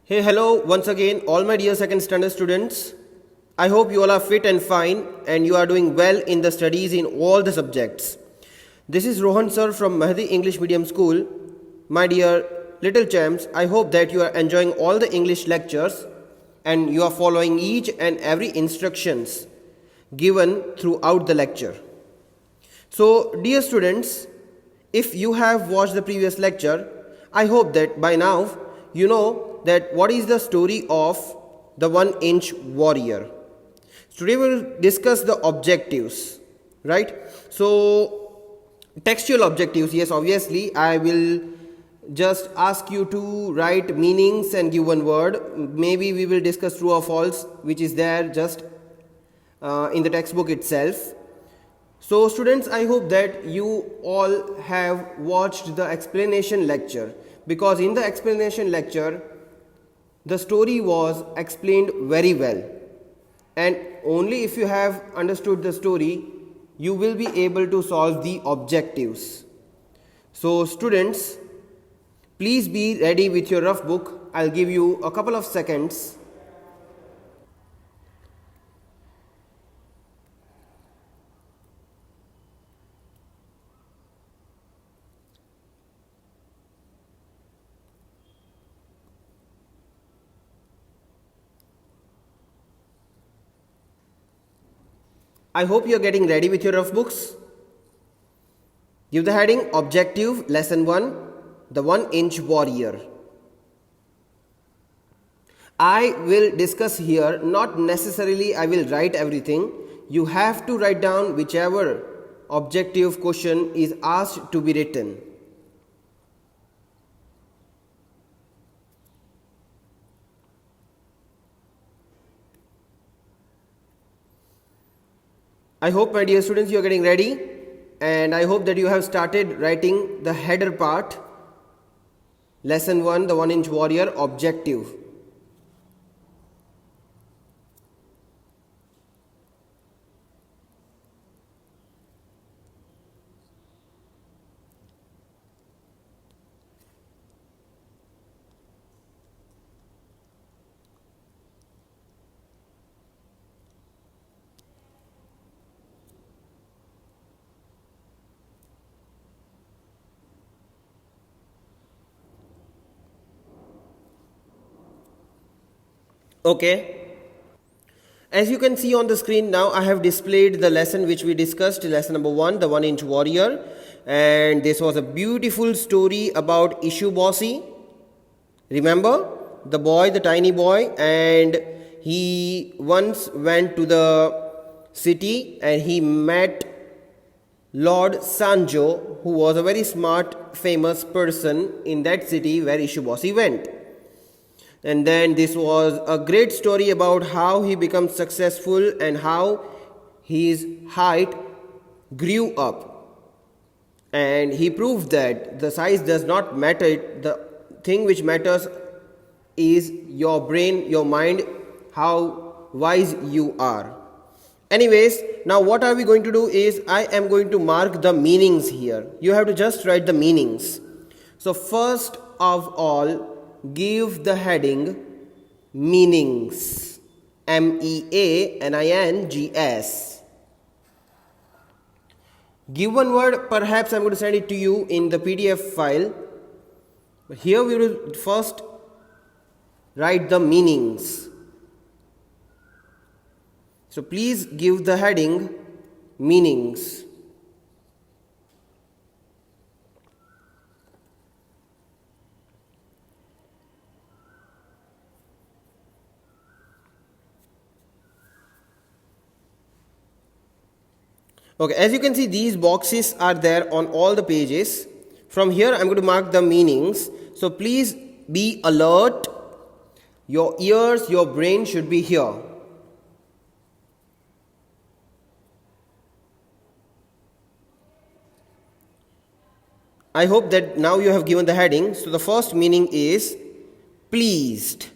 Hey, hello once again, all my dear second standard students. I hope you all are fit and fine and you are doing well in the studies in all the subjects. This is Rohan sir from Mahdi English Medium School. My dear little champs, I hope that you are enjoying all the English lectures and you are following each and every instructions given throughout the lecture. So, dear students, if you have watched the previous lecture, I hope that by now you know that what is the story of the 1-inch warrior. Today we will discuss the objectives, right? So, textual objectives, yes, obviously, I will just ask you to write meanings and give one word. Maybe we will discuss true or false, which is there just in the textbook itself. So students, I hope that you all have watched the explanation lecture, because in the explanation lecture the story was explained very well, and only if you have understood the story you will be able to solve the objectives. So students, please be ready with your rough book. I'll give you a couple of seconds. I hope you are getting ready with your rough books. Give the heading Objective Lesson 1, the 1-inch warrior. I will discuss here, not necessarily I will write everything. You have to write down whichever objective question is asked to be written. I hope, my dear students, you are getting ready, and I hope that you have started writing the header part. Lesson 1, the 1-inch warrior, objective. Okay. As you can see on the screen now, I have displayed the lesson which we discussed, lesson number 1, the 1-inch warrior. And this was a beautiful story about Ishubosi. Remember? The boy, the tiny boy, and he once went to the city and he met Lord Sanjo, who was a very smart, famous person in that city where Ishubosi went. And then this was a great story about how he became successful and how his height grew up. And he proved that the size does not matter. The thing which matters is your brain, your mind, how wise you are. Anyways, now what are we going to do is I am going to mark the meanings here. You have to just write the meanings. So first of all, give the heading meanings, MEANINGS. Give one word, perhaps I'm going to send it to you in the PDF file, but here we will first write the meanings. So please give the heading meanings. Okay, as you can see, these boxes are there on all the pages. From here, I'm going to mark the meanings. So please be alert. Your ears, your brain should be here. I hope that now you have given the heading. So the first meaning is pleased.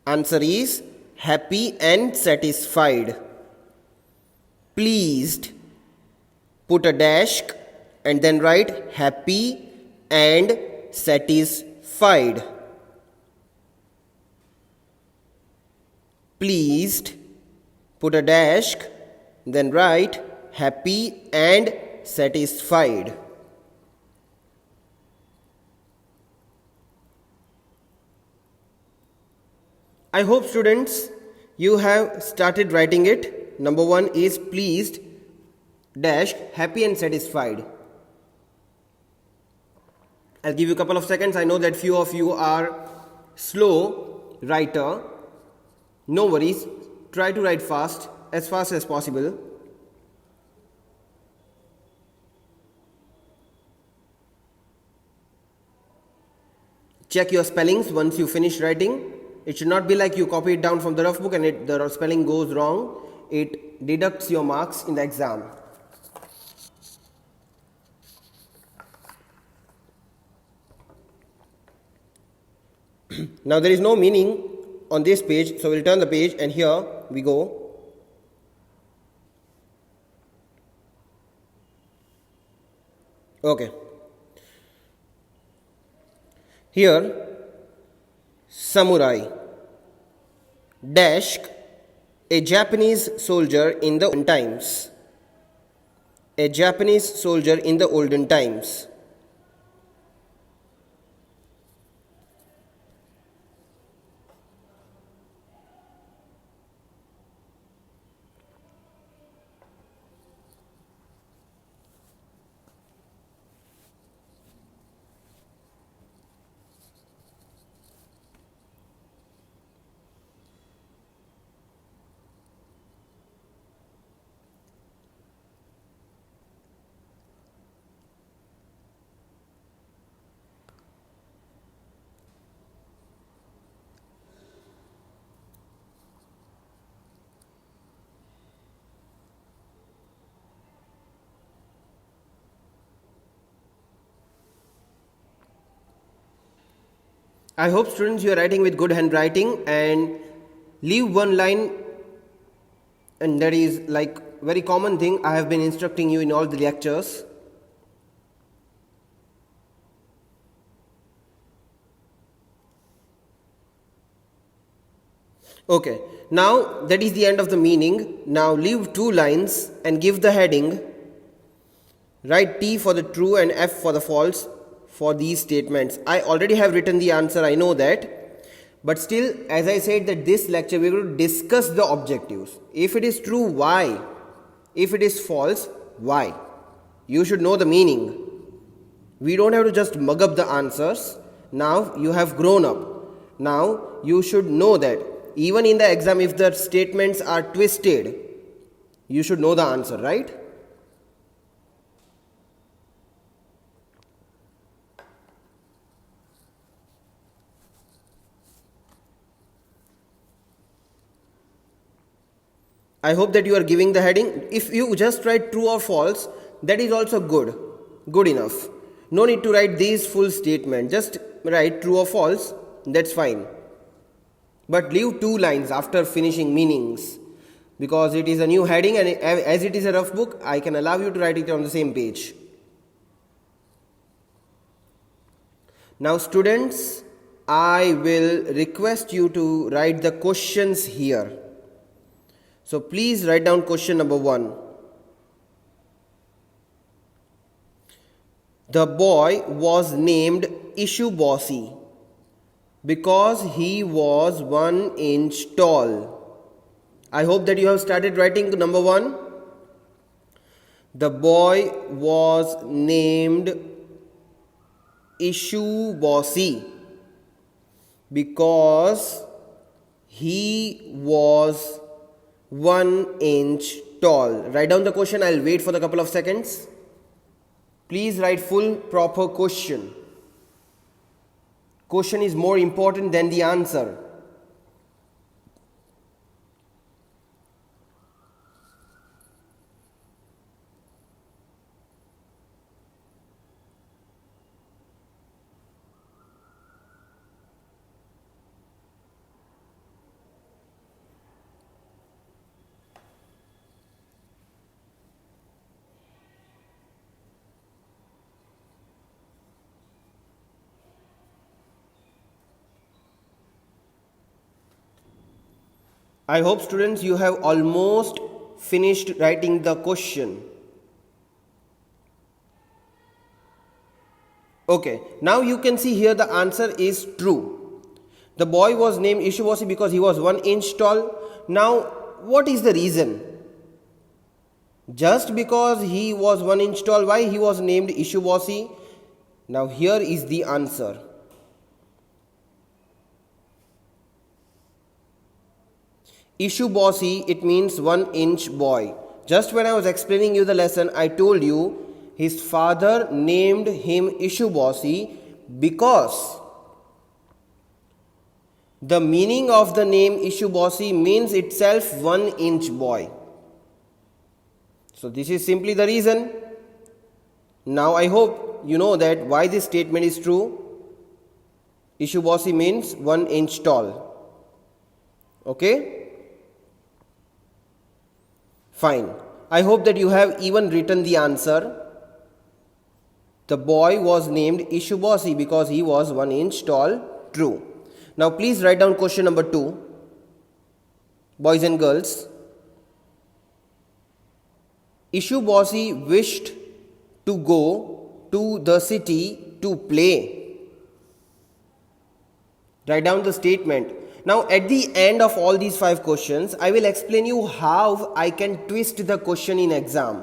Answer is happy and satisfied. Pleased. Put a dash and then write happy and satisfied. pleased, put a dash, then write happy and satisfied. I hope students you have started writing it. Number 1 is pleased dash happy and satisfied. I'll give you a couple of seconds. I know that few of you are slow writer. No worries. Try to write fast as possible. Check your spellings once you finish writing. It should not be like you copy it down from the rough book and the spelling goes wrong. It deducts your marks in the exam. Now there is no meaning on this page, so we'll turn the page and here we go. Okay. Here, samurai dash a Japanese soldier in the olden times. A Japanese soldier in the olden times. I hope students you are writing with good handwriting and leave one line, and that is like very common thing I have been instructing you in all the lectures. Okay, now that is the end of the meaning. Now leave 2 lines and give the heading. Write T for the true and F for the false for these statements. I already have written the answer, I know that. But still, as I said that this lecture we are going to discuss the objectives. If it is true, why? If it is false, why? You should know the meaning. We don't have to just mug up the answers. Now you have grown up. Now you should know that even in the exam if the statements are twisted, you should know the answer, right? I hope that you are giving the heading. If you just write true or false, that is also good enough. No need to write these full statement. Just write true or false, that's fine. But leave 2 lines after finishing meanings, because it is a new heading and as it is a rough book, I can allow you to write it on the same page. Now students, I will request you to write the questions here. So please write down question number 1. The boy was named Ishubosi because he was 1 inch tall. I hope that you have started writing number 1. The boy was named Ishubosi because he was 1 inch tall. Write down the question. I'll wait for a couple of seconds. Please write full proper question. Question is more important than the answer. I hope students you have almost finished writing the question. Okay, now you can see here the answer is true. The boy was named Ishubosi because he was 1 inch tall. Now, what is the reason? Just because he was 1 inch tall, why he was named Ishubosi? Now, here is the answer. Ishubosi, it means 1 inch boy. Just when I was explaining you the lesson, I told you his father named him Ishubosi because the meaning of the name Ishubosi means itself 1 inch boy. So this is simply the reason. Now I hope you know that why this statement is true. Ishubosi means 1 inch tall. Okay? Fine. I hope that you have even written the answer. The boy was named Ishubosi because he was 1 inch tall. True. Now please write down question number 2. Boys and girls. Ishubosi wished to go to the city to play. Write down the statement. Now at the end of all these 5 questions, I will explain you how I can twist the question in exam.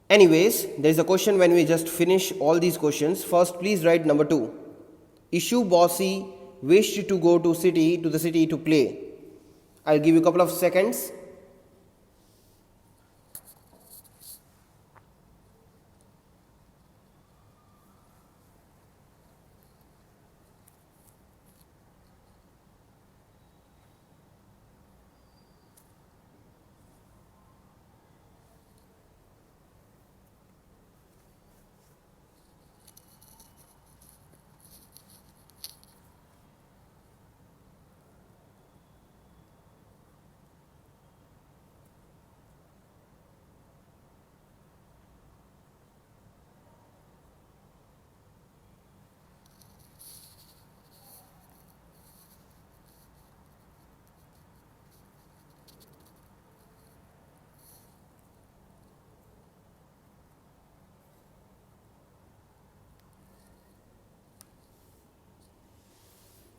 Anyways, there is a question when we just finish all these questions. First, please write number 2. Ishubosi wished to go to the city to play. I'll give you a couple of seconds.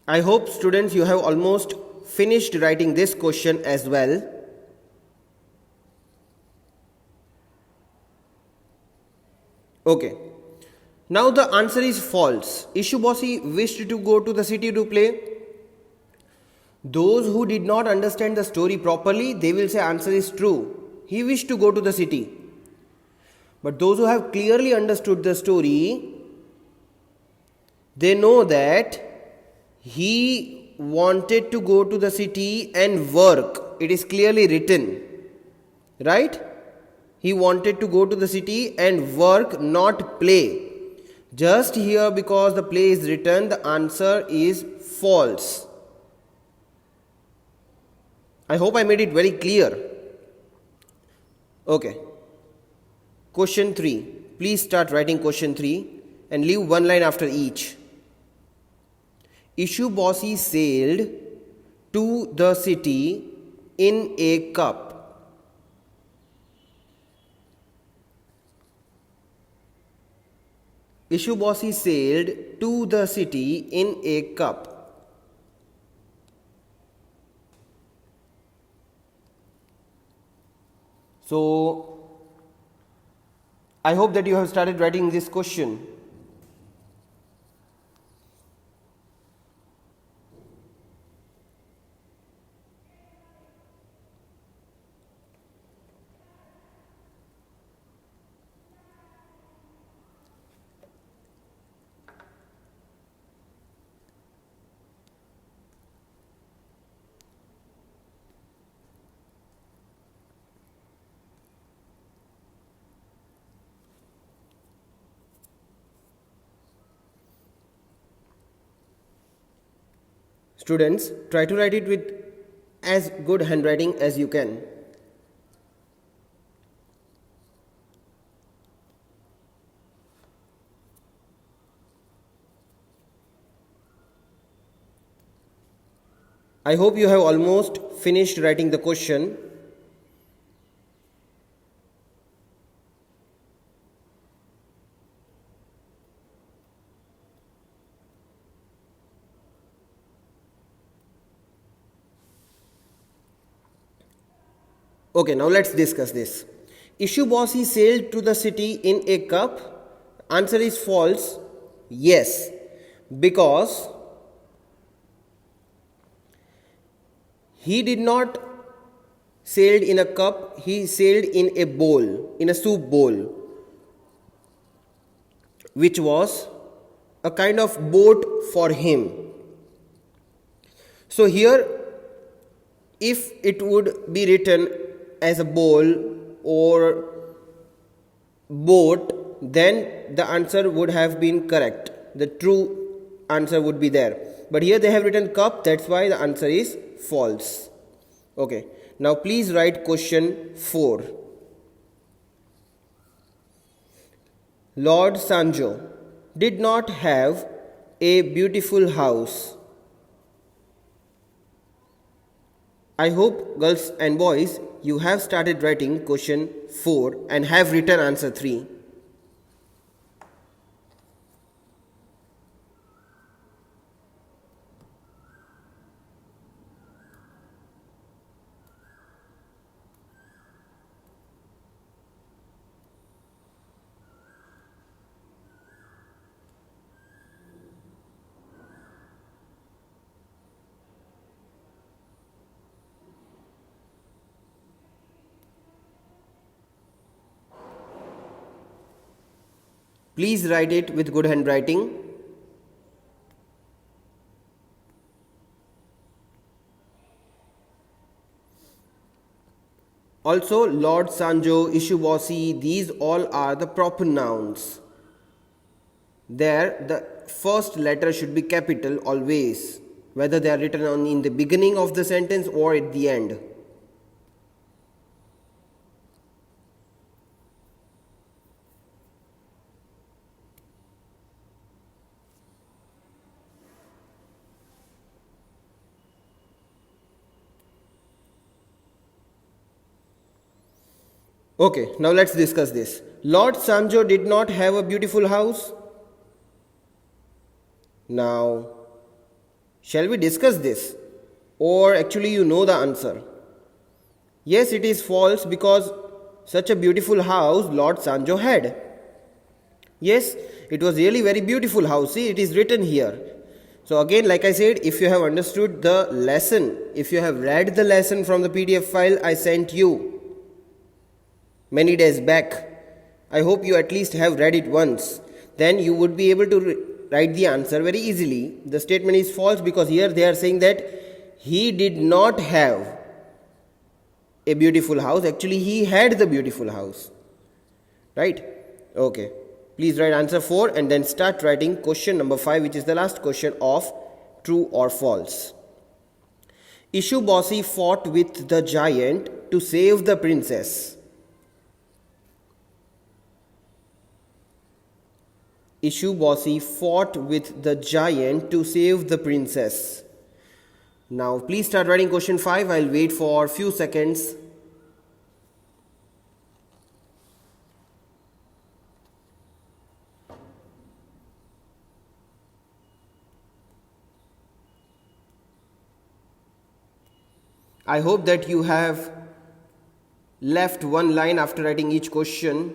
I hope students you have almost finished writing this question as well. Okay. Now the answer is false. Ishubosi wished to go to the city to play. Those who did not understand the story properly, they will say answer is true. He wished to go to the city. But those who have clearly understood the story, they know that he wanted to go to the city and work. It is clearly written. Right? He wanted to go to the city and work, not play. Just here, because the play is written, the answer is false. I hope I made it very clear. Okay. Question 3. Please start writing question 3 and leave one line after each. Ishubosi sailed to the city in a cup. Ishubosi sailed to the city in a cup. So, I hope that you have started writing this question. Students, try to write it with as good handwriting as you can. I hope you have almost finished writing the question. Okay, now let's discuss this. Ishubossi sailed to the city in a cup. Answer is false. Yes, because he did not sailed in a cup, he sailed in a bowl, in a soup bowl, which was a kind of boat for him. So here, if it would be written as a bowl or boat, then the answer would have been correct. The true answer would be there. But here they have written cup, that's why the answer is false. Okay, now please write question 4. Lord Sanjo did not have a beautiful house. I hope, girls and boys, you have started writing question 4 and have written answer 3. Please write it with good handwriting. Also, Lord Sanjo, Ishubossi, these all are the proper nouns. There, the first letter should be capital always, whether they are written in the beginning of the sentence or at the end. Okay, now let's discuss this. Lord Sanjo did not have a beautiful house. Now, shall we discuss this? Or actually you know the answer? Yes, it is false because such a beautiful house Lord Sanjo had. Yes, it was really very beautiful house. See, it is written here. So again, like I said, if you have understood the lesson, if you have read the lesson from the PDF file I sent you many days back, I hope you at least have read it once. Then you would be able to write the answer very easily. The statement is false because here they are saying that he did not have a beautiful house. Actually, he had the beautiful house. Right? Okay. Please write answer 4 and then start writing question number 5, which is the last question of true or false. Ishubossi fought with the giant to save the princess. Ishubossi fought with the giant to save the princess. Now please start writing question 5. I'll wait for few seconds. I hope that you have left one line after writing each question.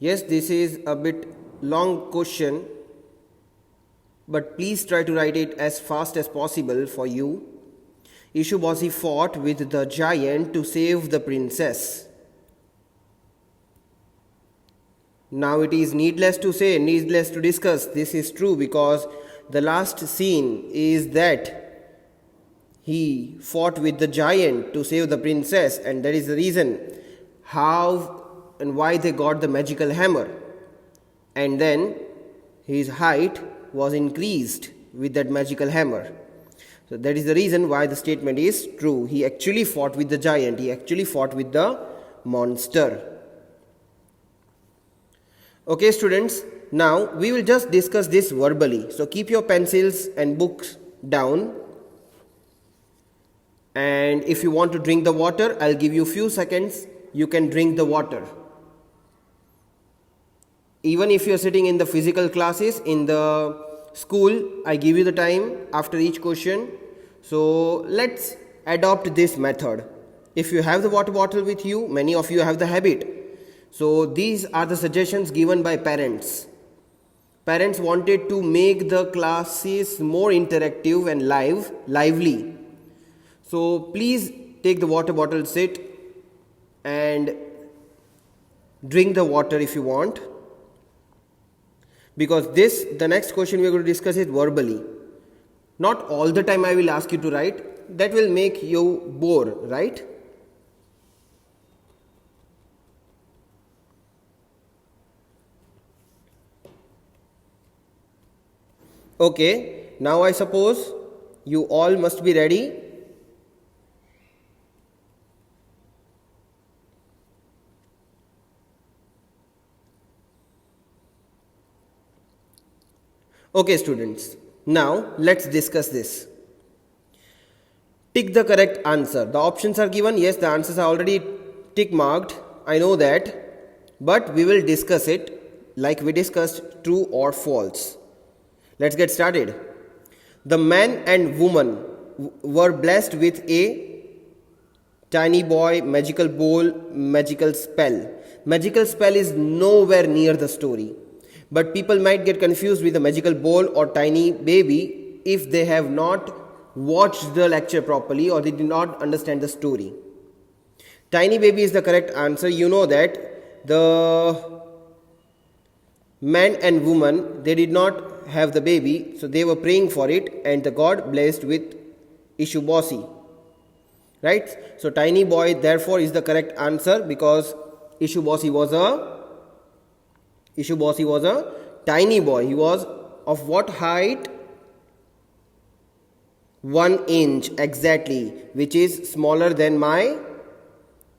Yes, this is a bit long question, but please try to write it as fast as possible for you. Ishubossi fought with the giant to save the princess. Now it is needless to say, needless to discuss, this is true, because the last scene is that he fought with the giant to save the princess, and that is the reason how and why they got the magical hammer. And then his height was increased with that magical hammer. So that is the reason why the statement is true. He actually fought with the giant, he actually fought with the monster. Okay students, now we will just discuss this verbally. So keep your pencils and books down. And if you want to drink the water, I'll give you few seconds. You can drink the water. Even if you're sitting in the physical classes, in the school, I give you the time after each question. So let's adopt this method. If you have the water bottle with you, many of you have the habit. So these are the suggestions given by parents. Parents wanted to make the classes more interactive and lively. So please take the water bottle, sit and drink the water if you want. Because the next question we are going to discuss is verbally. Not all the time I will ask you to write. That will make you bore, right? Okay, now I suppose you all must be ready. Okay students, now let's discuss this. Tick the correct answer. The options are given. Yes, the answers are already tick marked. I know that. But we will discuss it like we discussed true or false. Let's get started. The man and woman were blessed with a tiny boy, magical bowl, magical spell. Magical spell is nowhere near the story. But people might get confused with the magical bowl or tiny baby if they have not watched the lecture properly or they did not understand the story. Tiny baby is the correct answer. You know that the man and woman, they did not have the baby, so they were praying for it, and the God blessed with Ishubosi. Right? So tiny boy therefore is the correct answer, because Ishubosi was a tiny boy. He was of what height? 1 inch exactly, which is smaller than my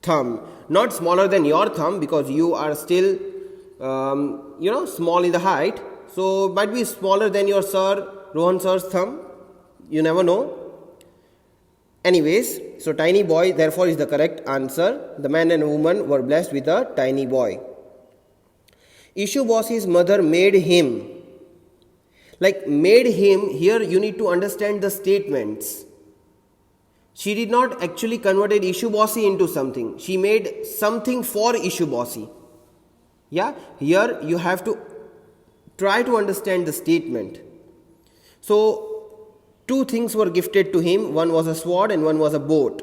thumb. Not smaller than your thumb, because you are still small in the height. So might be smaller than your Rohan sir's thumb. You never know. Anyways, so tiny boy therefore is the correct answer. The man and woman were blessed with a tiny boy. Ishubosi's mother made him. Like made him, here you need to understand the statements. She did not actually converted Ishubosi into something. She made something for Ishubosi. Yeah, here you have to try to understand the statement. So, 2 things were gifted to him. One was a sword and one was a boat,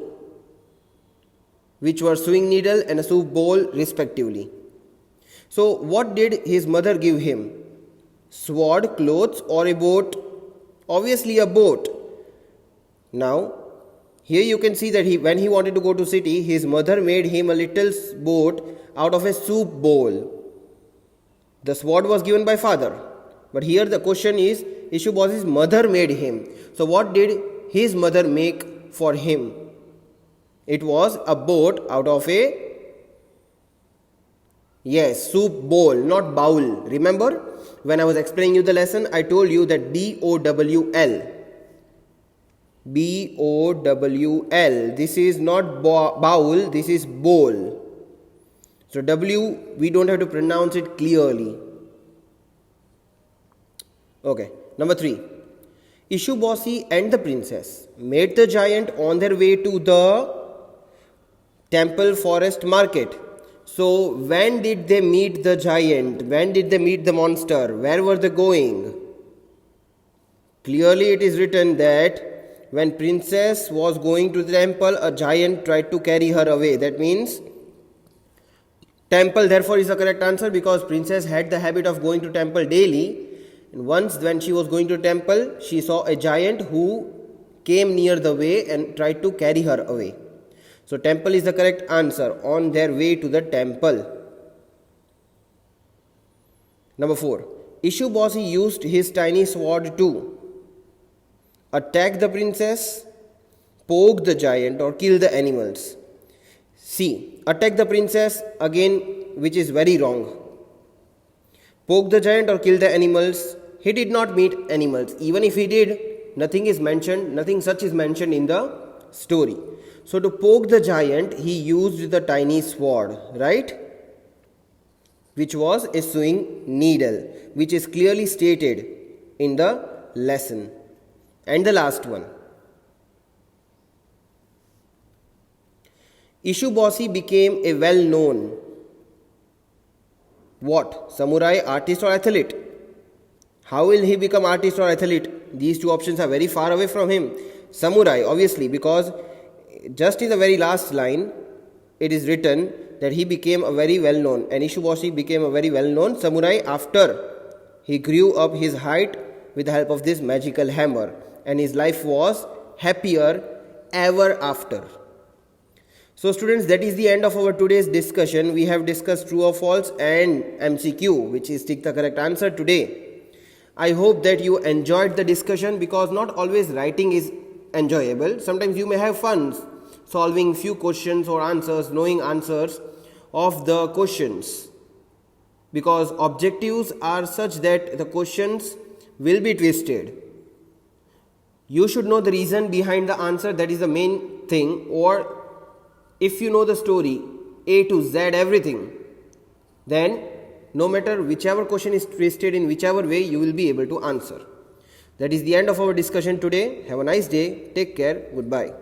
which were sewing needle and a soup bowl respectively. So, what did his mother give him? Sword, clothes, or a boat? Obviously a boat. Now, here you can see that when he wanted to go to city, his mother made him a little boat out of a soup bowl. The sword was given by father. But here the question is, Ishubosi's mother made him. So what did his mother make for him? It was a boat out of a, soup bowl, not bowl. Remember, when I was explaining you the lesson, I told you that B-O-W-L. B-O-W-L. This is not bowl, this is bowl. So W, we don't have to pronounce it clearly. Okay, number 3. Ishubosi and the princess met the giant on their way to the temple forest market. So when did they meet the giant? When did they meet the monster? Where were they going? Clearly it is written that when princess was going to the temple, a giant tried to carry her away. That means Temple therefore is the correct answer, because princess had the habit of going to temple daily, and once when she was going to temple, she saw a giant who came near the way and tried to carry her away. So temple is the correct answer, on their way to the temple. Number 4. Ishubosi used his tiny sword to attack the princess, poke the giant, or kill the animals. C. Attack the princess, again, which is very wrong. Poke the giant or kill the animals. He did not meet animals. Even if he did, nothing such is mentioned in the story. So to poke the giant, he used the tiny sword, right? Which was a sewing needle, which is clearly stated in the lesson. And the last one. Ishubosi became a well-known what? Samurai, artist or athlete? How will he become artist or athlete? These two options are very far away from him. Samurai, obviously, because just in the very last line, it is written that he became a very well-known, and Ishubosi became a very well-known samurai after he grew up his height with the help of this magical hammer, and his life was happier ever after. So students, that is the end of our today's discussion. We have discussed true or false and MCQ, which is the correct answer today. I hope that you enjoyed the discussion, because not always writing is enjoyable. Sometimes you may have fun solving few questions or answers, knowing answers of the questions, because objectives are such that the questions will be twisted. You should know the reason behind the answer, that is the main thing, or if you know the story A to Z everything, then no matter whichever question is twisted in whichever way, you will be able to answer. That is the end of our discussion today. Have a nice day. Take care. Goodbye.